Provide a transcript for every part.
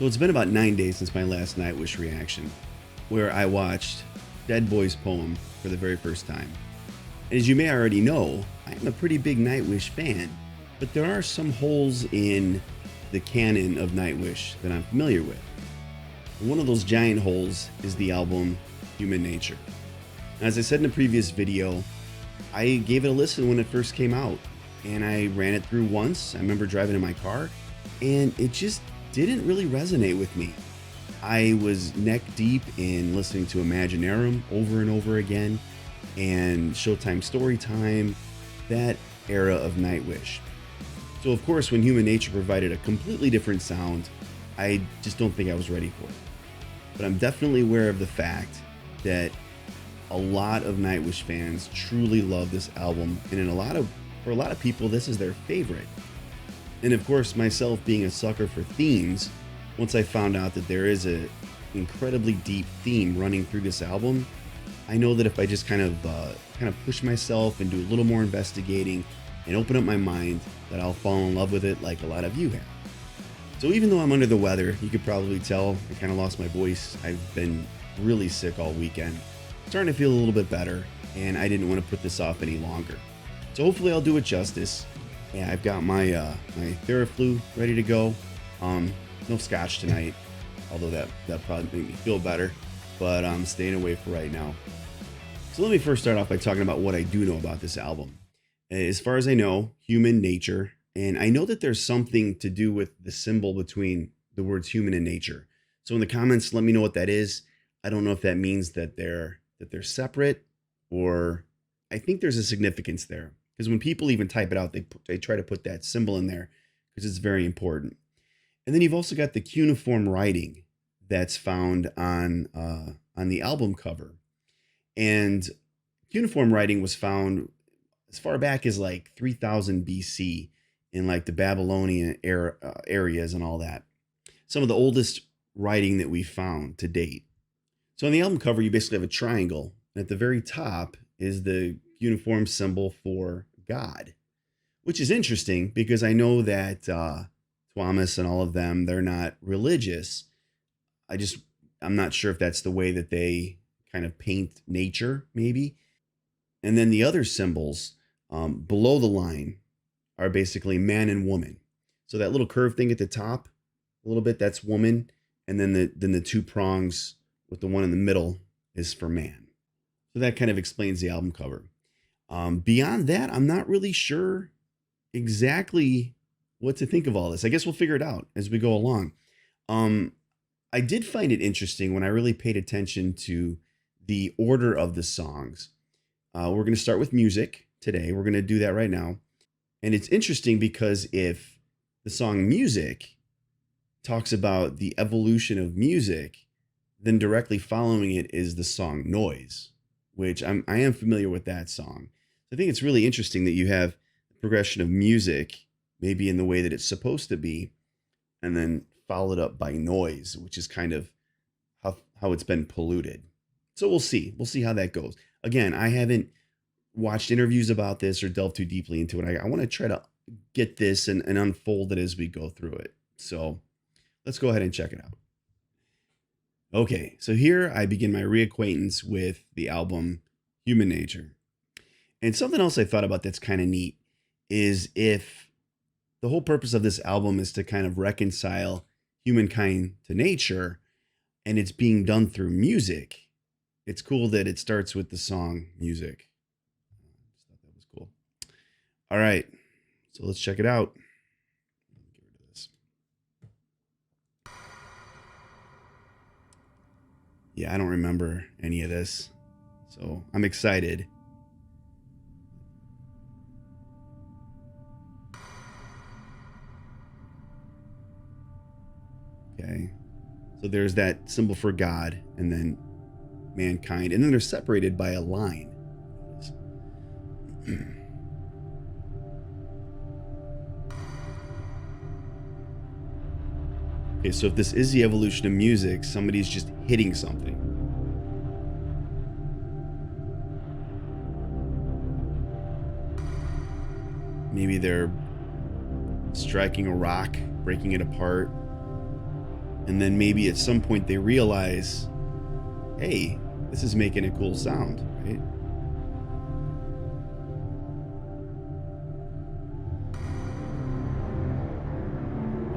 So it's been about 9 days since my last Nightwish reaction, where I watched Dead Boy's Poem for the very first time. And as you may already know, I am a pretty big Nightwish fan, but there are some holes in the canon of Nightwish that I'm familiar with. And one of those giant holes is the album Human Nature. And as I said in a previous video, I gave it a listen when it first came out, and I ran it through once. I remember driving in my car, and it just didn't really resonate with me. I was neck deep in listening to Imaginarum over and over again, and Showtime Storytime, that era of Nightwish. So of course, when Human Nature provided a completely different sound, I just don't think I was ready for it. But I'm definitely aware of the fact that a lot of Nightwish fans truly love this album, and for a lot of people, this is their favorite. And of course, myself being a sucker for themes, once I found out that there is an incredibly deep theme running through this album, I know that if I just kind of push myself and do a little more investigating and open up my mind, that I'll fall in love with it like a lot of you have. So even though I'm under the weather, you could probably tell I kind of lost my voice. I've been really sick all weekend, starting to feel a little bit better, and I didn't want to put this off any longer. So hopefully I'll do it justice. Yeah, I've got my Theraflu ready to go. No scotch tonight, although that probably made me feel better, but I'm staying away for right now. So let me first start off by talking about what I do know about this album. As far as I know, Human Nature, and I know that there's something to do with the symbol between the words human and nature. So in the comments, let me know what that is. I don't know if that means that they're separate, or I think there's a significance there. Because when people even type it out, they try to put that symbol in there because it's very important. And then you've also got the cuneiform writing that's found on the album cover. And cuneiform writing was found as far back as like 3000 BC in like the Babylonian areas and all that. Some of the oldest writing that we found to date. So on the album cover, you basically have a triangle. And at the very top is the cuneiform symbol for God, which is interesting because I know that Thomas and all of them, they're not religious. I'm not sure if that's the way that they kind of paint nature, maybe. And then the other symbols below the line are basically man and woman. So that little curved thing at the top, a little bit, that's woman. And then the two prongs with the one in the middle is for man. So that kind of explains the album cover. Beyond that, I'm not really sure exactly what to think of all this. I guess we'll figure it out as we go along. I did find it interesting when I really paid attention to the order of the songs. We're going to start with music today. We're going to do that right now. And it's interesting because if the song Music talks about the evolution of music, then directly following it is the song Noise, which I am familiar with that song. I think it's really interesting that you have the progression of music, maybe in the way that it's supposed to be, and then followed up by noise, which is kind of how it's been polluted. So we'll see. We'll see how that goes. Again, I haven't watched interviews about this or delved too deeply into it. I want to try to get this and unfold it as we go through it. So let's go ahead and check it out. Okay, so here I begin my reacquaintance with the album Human Nature. And something else I thought about that's kind of neat is if the whole purpose of this album is to kind of reconcile humankind to nature, and it's being done through music, it's cool that it starts with the song Music. I just thought that was cool. All right, so let's check it out. Get rid of this. Yeah, I don't remember any of this, so I'm excited. Okay, so there's that symbol for God and then mankind, and then they're separated by a line. Okay, so if this is the evolution of music, somebody's just hitting something. Maybe they're striking a rock, breaking it apart. And then maybe at some point they realize, hey, this is making a cool sound, right?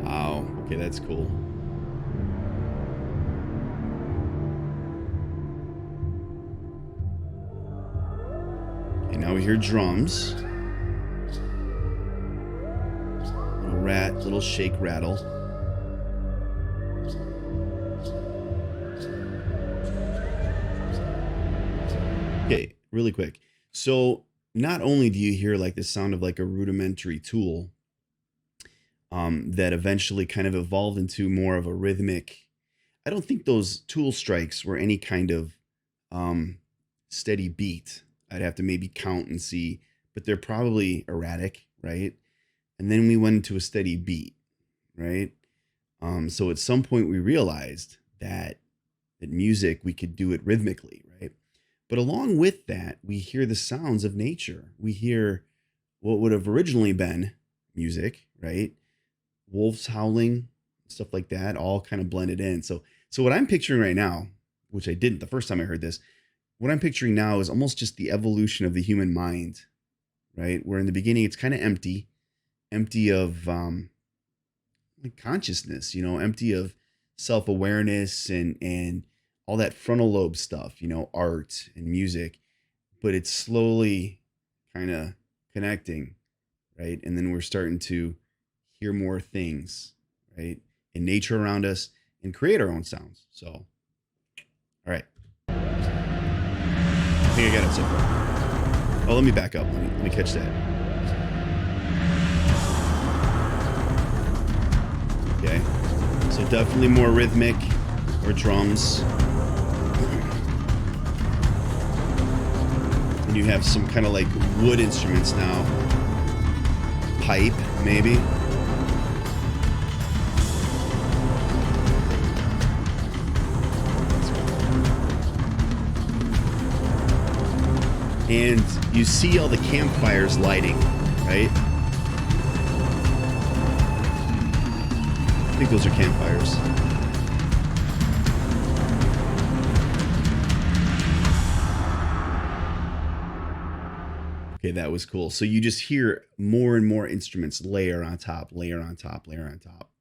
Wow, okay, that's cool. Okay, now we hear drums. Little shake rattle. Okay, really quick. So not only do you hear like the sound of like a rudimentary tool, that eventually kind of evolved into more of a rhythmic. I don't think those tool strikes were any kind of um, steady beat. I'd have to maybe count and see, but they're probably erratic, right? And then we went into a steady beat, right? So at some point we realized that music we could do it rhythmically, right? But along with that, we hear the sounds of nature. We hear what would have originally been music, right? Wolves howling, stuff like that, all kind of blended in. So what I'm picturing right now, which I didn't the first time I heard this, what I'm picturing now is almost just the evolution of the human mind, right? Where in the beginning it's kind of empty of like consciousness, empty of self-awareness and all that frontal lobe stuff, art and music, but it's slowly kind of connecting, right? And then we're starting to hear more things, right? In nature around us and create our own sounds. So, all right. I think I got it so far. Oh, let me back up. Let me catch that. Okay. So definitely more rhythmic or drums. And you have some kind of like wood instruments now. Pipe, maybe. And you see all the campfires lighting, right? I think those are campfires. Okay, that was cool. So you just hear more and more instruments layer on top, layer on top, layer on top.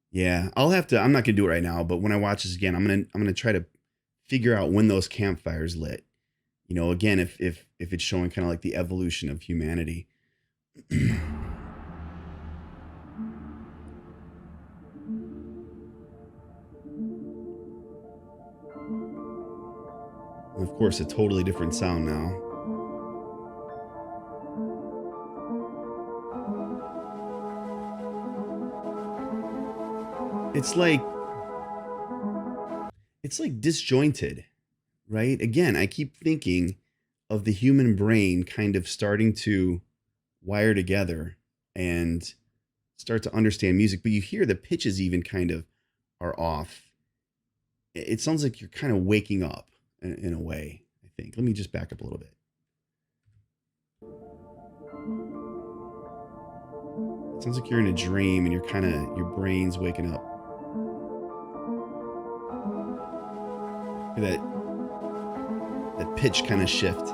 Yeah, I'm not gonna do it right now, but when I watch this again, I'm gonna try to figure out when those campfires lit. Again, if it's showing kind of like the evolution of humanity. And of course, a totally different sound now. It's like disjointed, right? Again, I keep thinking of the human brain kind of starting to wire together and start to understand music, but you hear the pitches even kind of are off. It sounds like you're kind of waking up in a way, I think. Let me just back up a little bit. It sounds like you're in a dream and your brain's waking up. That pitch kind of shift.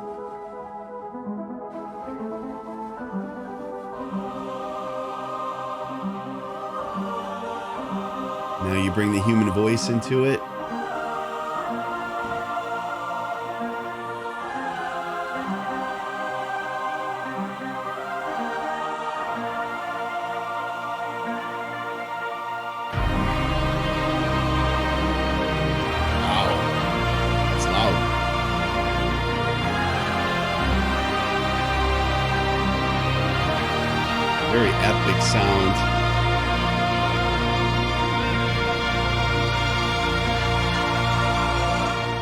Now you bring the human voice into it. Very epic sound.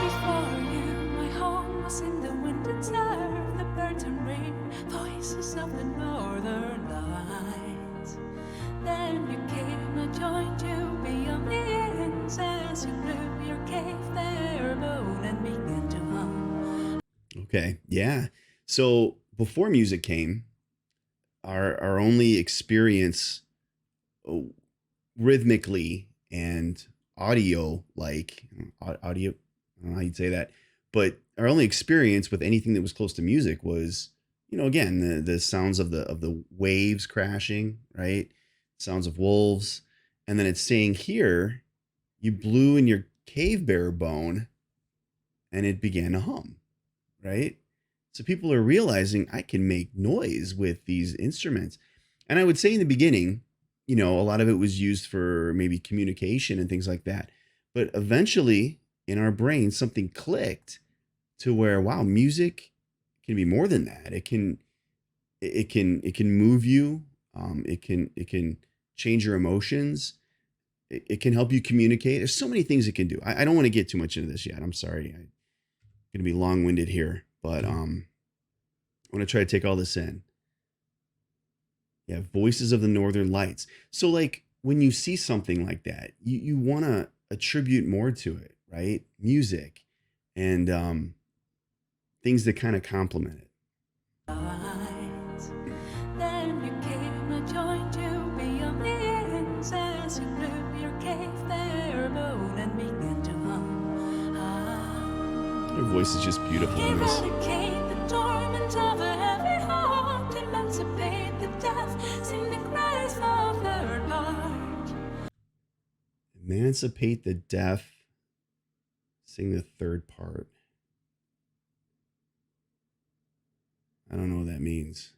Before you, my home was in the wind and surf, the birds and rain, voices of the northern lights. Then you came, I joined you beyond the ends as you blew your cave there alone and began to hum. Okay, yeah. So before music came, our only experience rhythmically and audio, audio, I don't know how you'd say that, but our only experience with anything that was close to music was, again, the sounds of the waves crashing, right? Sounds of wolves. And then it's saying here, you blew in your cave bear bone and it began to hum, right? So people are realizing I can make noise with these instruments. And I would say in the beginning, a lot of it was used for maybe communication and things like that. But eventually in our brain, something clicked to where, wow, music can be more than that. It can move you. It can change your emotions. It can help you communicate. There's so many things it can do. I don't want to get too much into this yet. I'm sorry. I'm going to be long-winded here, but I want to try to take all this in. Yeah, voices of the Northern Lights. So like when you see something like that, you want to attribute more to it, right? Music and things that kind of complement it. Then you came and joined you beyond the ends as you blew your cave bear bone and began to hum. Her voice is just beautiful in this. Eradicate the torment of a heavy heart, emancipate the deaf, sing the cries of third part. Emancipate the deaf, sing the third part. I don't know what that means.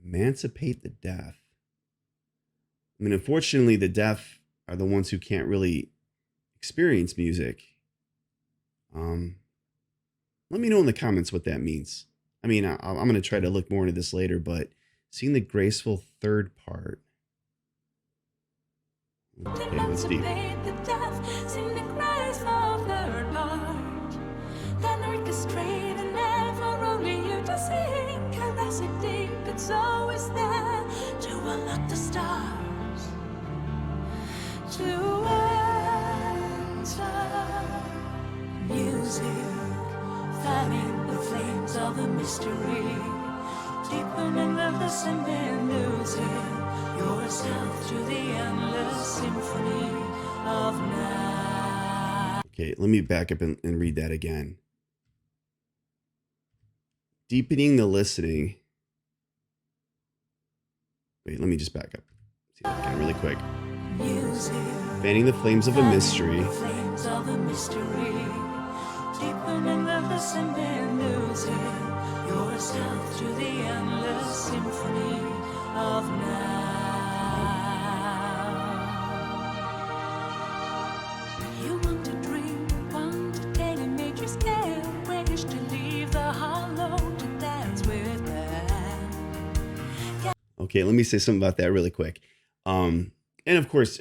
Emancipate the deaf. I mean, unfortunately, the deaf are the ones who can't really experience music. Let me know in the comments what that means. I mean, I'm going to try to look more into this later, but seeing the graceful third part. Okay, that's deep. The deaf, sing the cries of third part. Then orchestrate and never only you to sing. Caress it deep, it's always there to unlock the stars. To enter music, fanning the flames of the mystery. Deepening and listening, losing yourself to the endless symphony of night. Okay, let me back up and read that again. Deepening the listening. Wait, let me just back up. See that again really quick. Music, fanning the flames of a mystery. flames of a mystery. Deepening and listening, losing yourself to the endless symphony of now. You want to dream, want to gain a major scale, wish to leave the hollow to dance with them. Okay, let me say something about that really quick. And of course,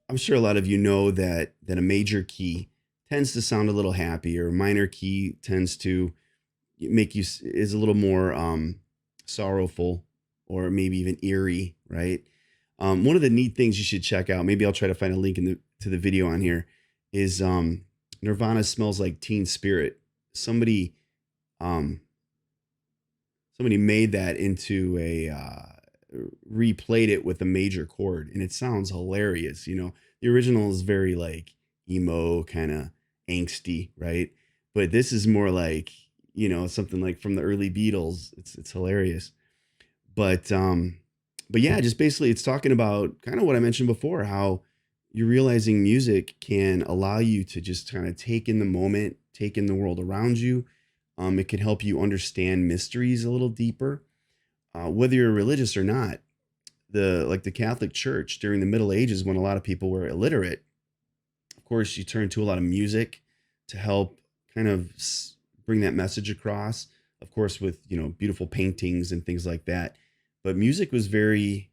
I'm sure a lot of you know that a major key tends to sound a little happier. Minor key tends to make you is a little more sorrowful or maybe even eerie, right? One of the neat things you should check out, maybe I'll try to find a link to the video on here, is Nirvana Smells Like Teen Spirit. Somebody made that into replayed it with a major chord, and it sounds hilarious. The original is very like emo, kind of angsty, right? But this is more like, something like from the early Beatles. It's hilarious. But yeah, just basically it's talking about kind of what I mentioned before, how you're realizing music can allow you to just kind of take in the moment, take in the world around you. It can help you understand mysteries a little deeper. Whether you're religious or not, the Catholic Church during the Middle Ages, when a lot of people were illiterate, of course, you turned to a lot of music to help kind of bring that message across. Of course, with beautiful paintings and things like that. But music was very,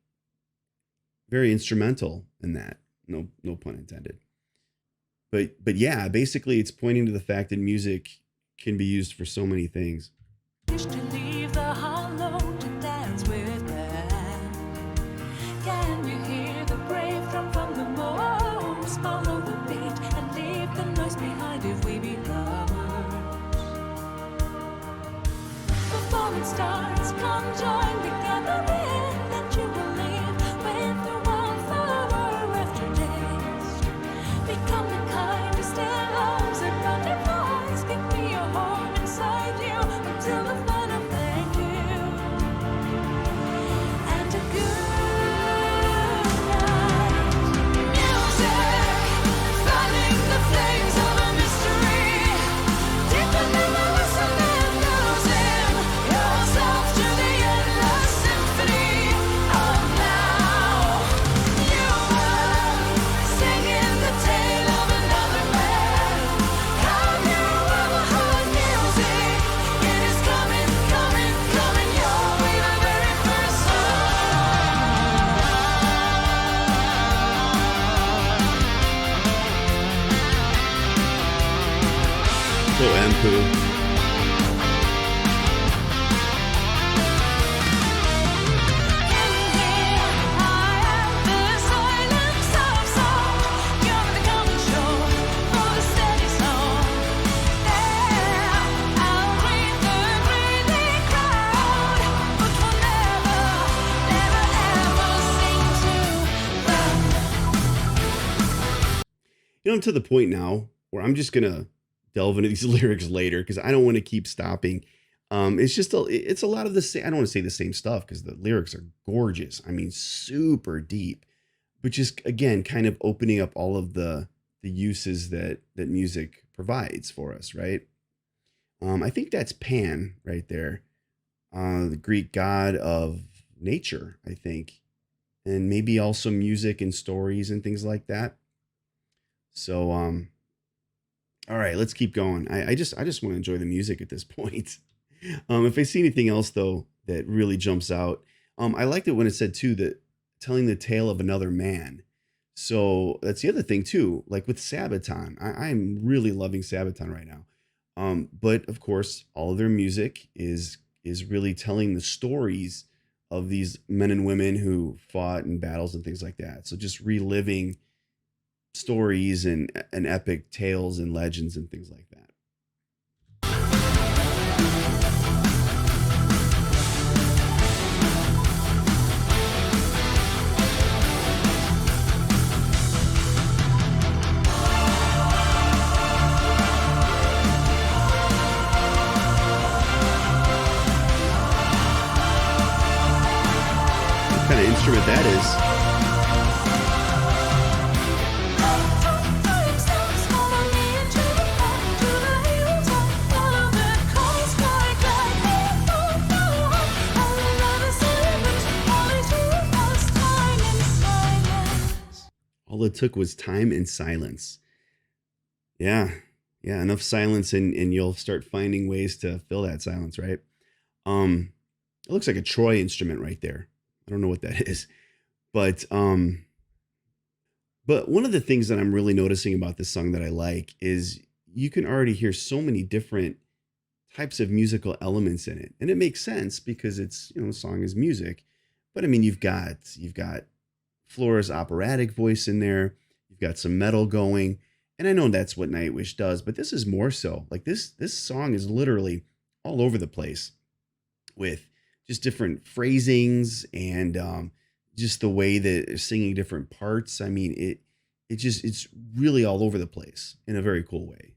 very instrumental in that. No pun intended. But yeah, basically, it's pointing to the fact that music can be used for so many things. Wish to leave the hollow to dance with them. Can you hear the brave drum from the moors? Follow the beat and leave the noise behind if we be lovers. Before it starts, come join the gathering that you will leave with the world for after day. So Ampu. I'm to the point now where I'm just gonna delve into these lyrics later because I don't want to keep stopping. It's a lot of the same. I don't want to say the same stuff because the lyrics are gorgeous. I mean, super deep, but just again, kind of opening up all of the uses that music provides for us, right? I think that's Pan right there, the Greek god of nature, I think, and maybe also music and stories and things like that. So, all right, let's keep going. I just want to enjoy the music at this point. If I see anything else though that really jumps out, I liked it when it said too that telling the tale of another man. So that's the other thing too. Like with Sabaton, I'm really loving Sabaton right now. But of course, all of their music is really telling the stories of these men and women who fought in battles and things like that. So just reliving stories and epic tales and legends and things like that. What kind of instrument that is? All it took was time and silence. Yeah. Yeah. Enough silence and you'll start finding ways to fill that silence, right? Um, it looks like a Troy instrument right there. I don't know what that is. But but one of the things that I'm really noticing about this song that I like is you can already hear so many different types of musical elements in it. And it makes sense because it's, the song is music. But I mean, you've got Flora's operatic voice in there. You've got some metal going, and I know that's what Nightwish does, but this is more so. Like this song is literally all over the place with just different phrasings and just the way that they're singing different parts. I mean, it's really all over the place in a very cool way.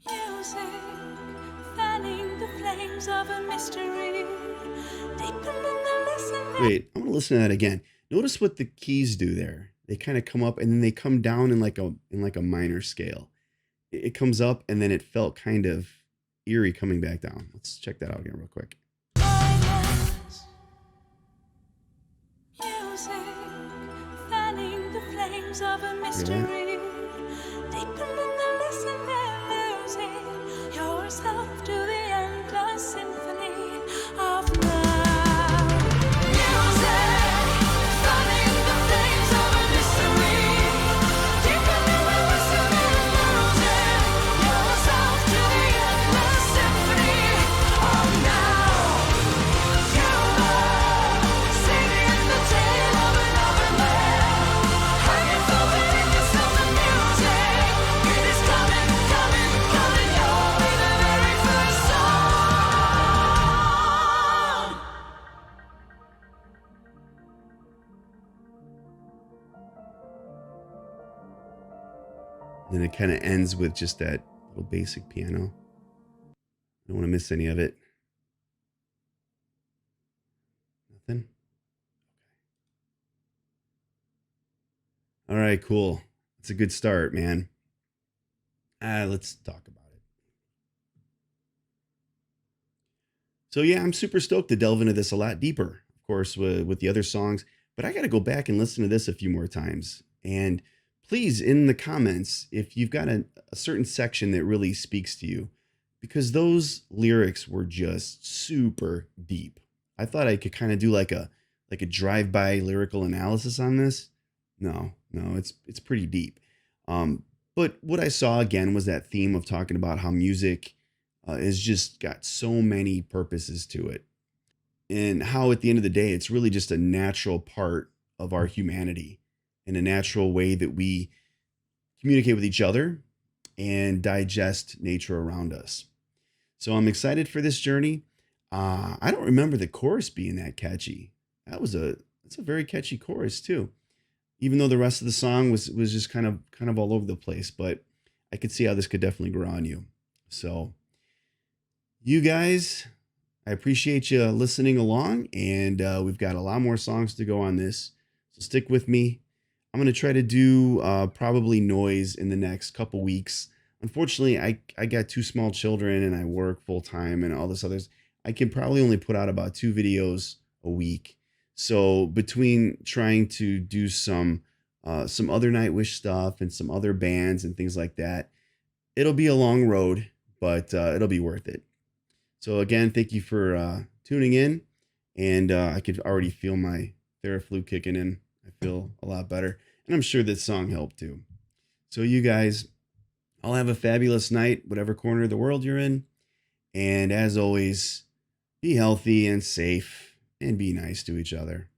Music, fanning the flames of a mystery. Wait, I want to listen to that again. Notice what the keys do there. They kind of come up and then they come down in like a minor scale. It comes up and then it felt kind of eerie coming back down. Let's check that out again real quick. Music, fanning the flames of a mystery. Deepen in the listener, losing yourself to the endless symphony of love. Then it kind of ends with just that little basic piano. I don't want to miss any of it. Nothing? All right, cool. It's a good start, man. Let's talk about it. So yeah, I'm super stoked to delve into this a lot deeper, of course, with the other songs. But I got to go back and listen to this a few more times. And please, in the comments, if you've got a certain section that really speaks to you, because those lyrics were just super deep. I thought I could kind of do like a drive-by lyrical analysis on this. No, it's pretty deep. But what I saw again was that theme of talking about how music is just got so many purposes to it, and how at the end of the day, it's really just a natural part of our humanity and a natural way that we communicate with each other and digest nature around us. So I'm excited for this journey. I don't remember the chorus being that catchy. That's a very catchy chorus too. Even though the rest of the song was just kind of all over the place, but I could see how this could definitely grow on you. So you guys, I appreciate you listening along, and we've got a lot more songs to go on this. So stick with me. I'm going to try to do probably noise in the next couple weeks. Unfortunately, I got two small children and I work full time and all this others. I can probably only put out about 2 videos a week. So between trying to do some other Nightwish stuff and some other bands and things like that, it'll be a long road, but it'll be worth it. So again, thank you for tuning in, and I could already feel my Theraflu kicking in. I feel a lot better, and I'm sure this song helped too. So you guys, all have a fabulous night, whatever corner of the world you're in, and as always, be healthy and safe, and be nice to each other.